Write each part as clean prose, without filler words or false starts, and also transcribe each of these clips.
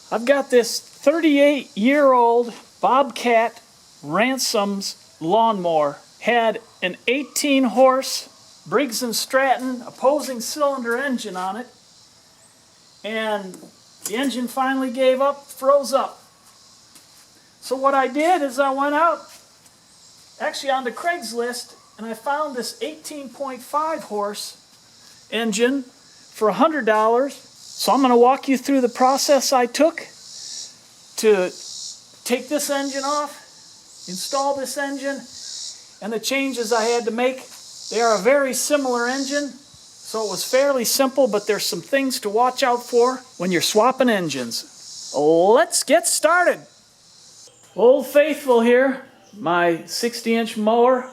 I've got this 38-year-old Bobcat Ransom's lawnmower. Had an 18-horse Briggs & Stratton opposing cylinder engine on it. And the engine finally gave up, froze up. So what I did is I went out, actually onto Craigslist, and I found this 18.5 horse engine for $100. So I'm going to walk you through the process I took to take this engine off, install this engine, and the changes I had to make. They are a very similar engine, so it was fairly simple, but there's some things to watch out for when you're swapping engines. Let's get started. Old Faithful here, my 60-inch mower,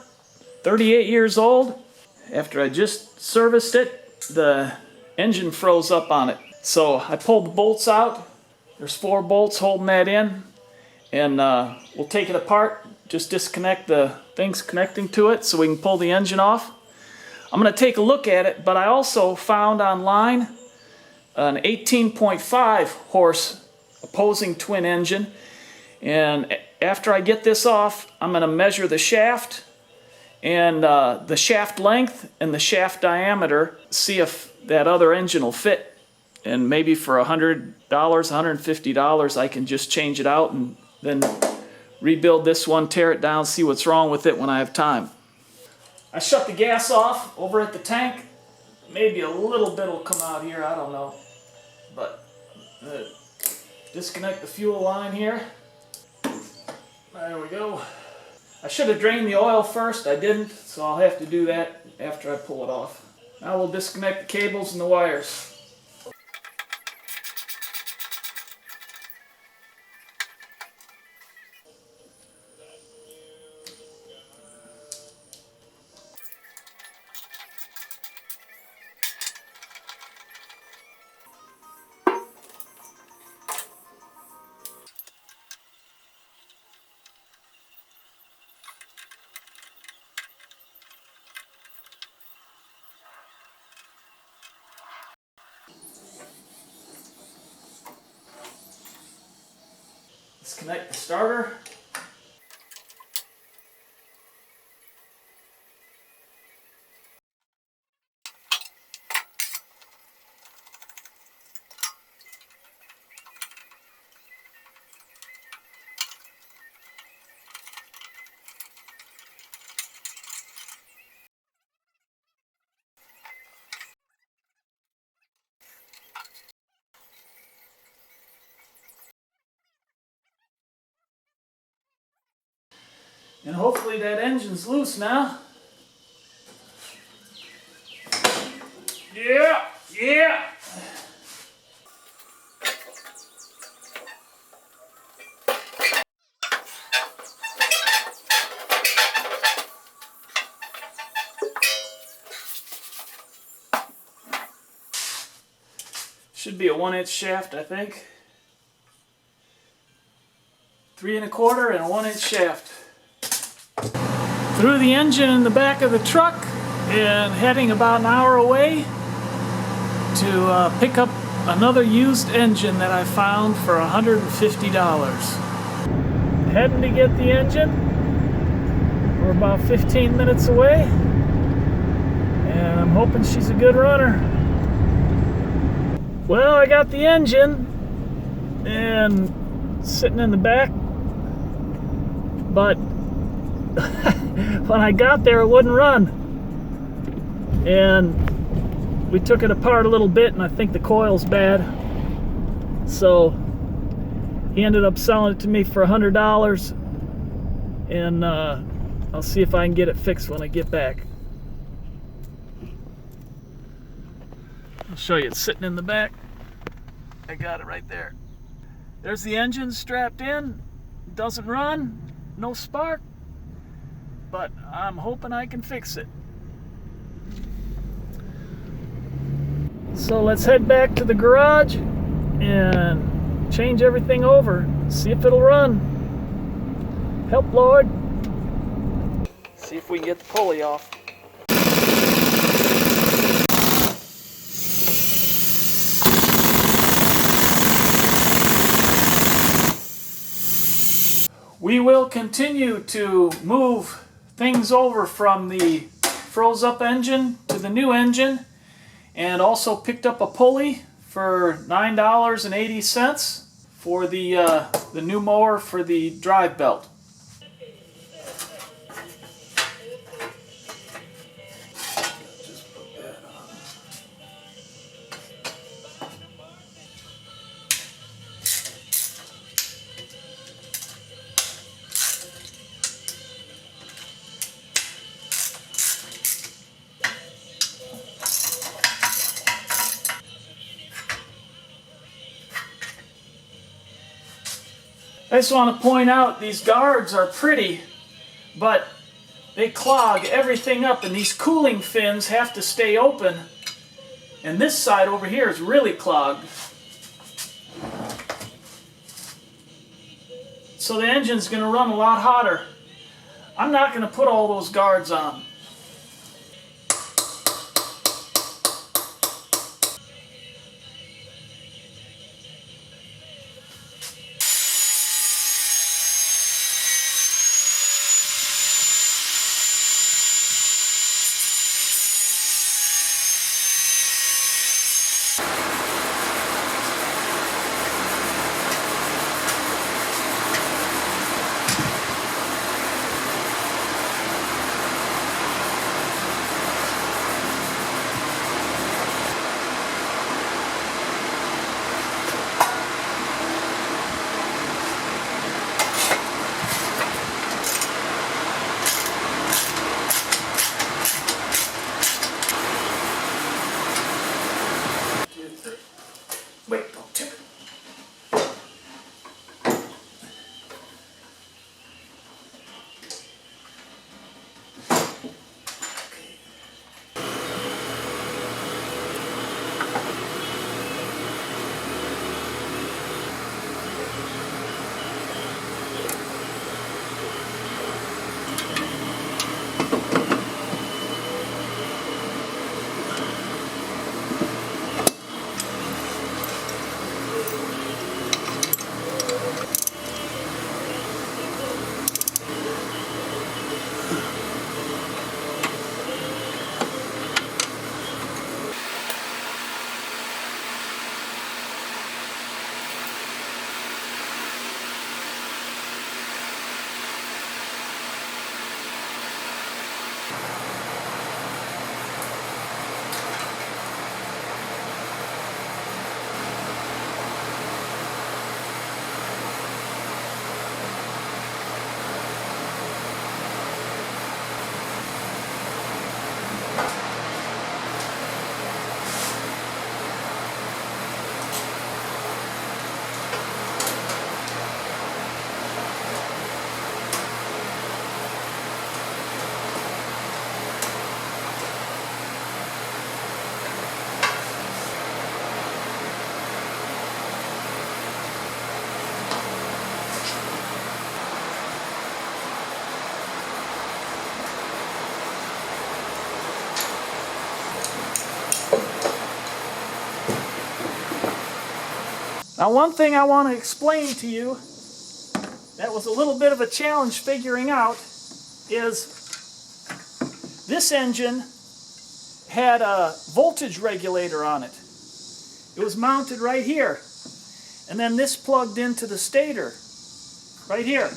38 years old. After I just serviced it, the engine froze up on it. So I pulled the bolts out. There's 4 bolts holding that in, and we'll take it apart, just disconnect the things connecting to it so we can pull the engine off. I'm going to take a look at it, but I also found online an 18.5 horse opposing twin engine, and after I get this off, I'm going to measure the shaft and the shaft length and the shaft diameter, see if that other engine will fit. And maybe for $100, $150, I can just change it out and then rebuild this one, tear it down, see what's wrong with it when I have time. I shut the gas off over at the tank. Maybe a little bit will come out here, I don't know. But disconnect the fuel line here. There we go. I should have drained the oil first, I didn't, so I'll have to do that after I pull it off. Now we'll disconnect the cables and the wires. Disconnect the starter. And hopefully that engine's loose now. Yeah. Should be a 1-inch shaft, I think. 3 1/4 and a 1-inch shaft. Threw the engine in the back of the truck and heading about an hour away to pick up another used engine that I found for $150. Heading to get the engine. We're about 15 minutes away, and I'm hoping she's a good runner. Well, I got the engine and sitting in the back, but when I got there it wouldn't run, and we took it apart a little bit, and I think the coil's bad, so he ended up selling it to me for $100, and I'll see if I can get it fixed when I get back. I'll show you, it's sitting in the back. I got it right there. There's the engine strapped in. It doesn't run, no spark, but I'm hoping I can fix it. So let's head back to the garage and change everything over, see if it'll run. Help, Lord. See if we can get the pulley off. We will continue to move things over from the froze up engine to the new engine, and also picked up a pulley for $9.80 for the new mower for the drive belt. I just want to point out these guards are pretty, but they clog everything up, and these cooling fins have to stay open, and this side over here is really clogged. So the engine's going to run a lot hotter. I'm not going to put all those guards on. Wait, don't tip it. Now, one thing I want to explain to you that was a little bit of a challenge figuring out is this engine had a voltage regulator on it. It was mounted right here, and then this plugged into the stator right here.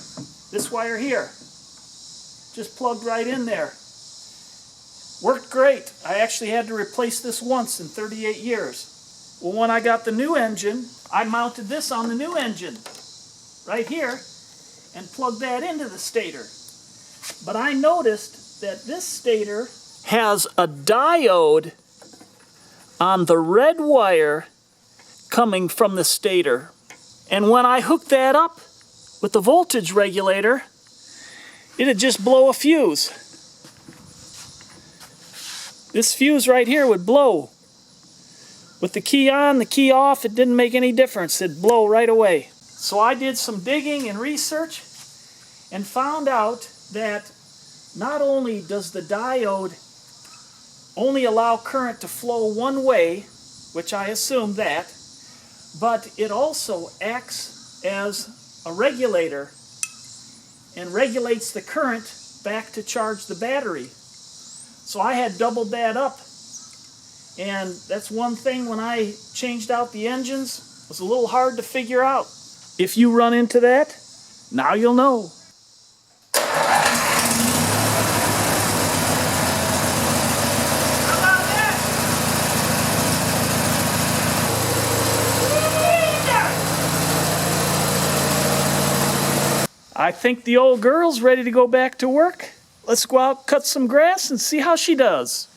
This wire here just plugged right in there. Worked great. I actually had to replace this once in 38 years. Well, when I got the new engine, I mounted this on the new engine right here and plugged that into the stator. But I noticed that this stator has a diode on the red wire coming from the stator. And when I hooked that up with the voltage regulator, it'd just blow a fuse. This fuse right here would blow. With the key on, the key off, it didn't make any difference. It'd blow right away. So I did some digging and research and found out that not only does the diode only allow current to flow one way, which I assumed that, but it also acts as a regulator and regulates the current back to charge the battery. So I had doubled that up. And that's one thing when I changed out the engines, it was a little hard to figure out. If you run into that, now you'll know. I think the old girl's ready to go back to work. Let's go out, cut some grass, and see how she does.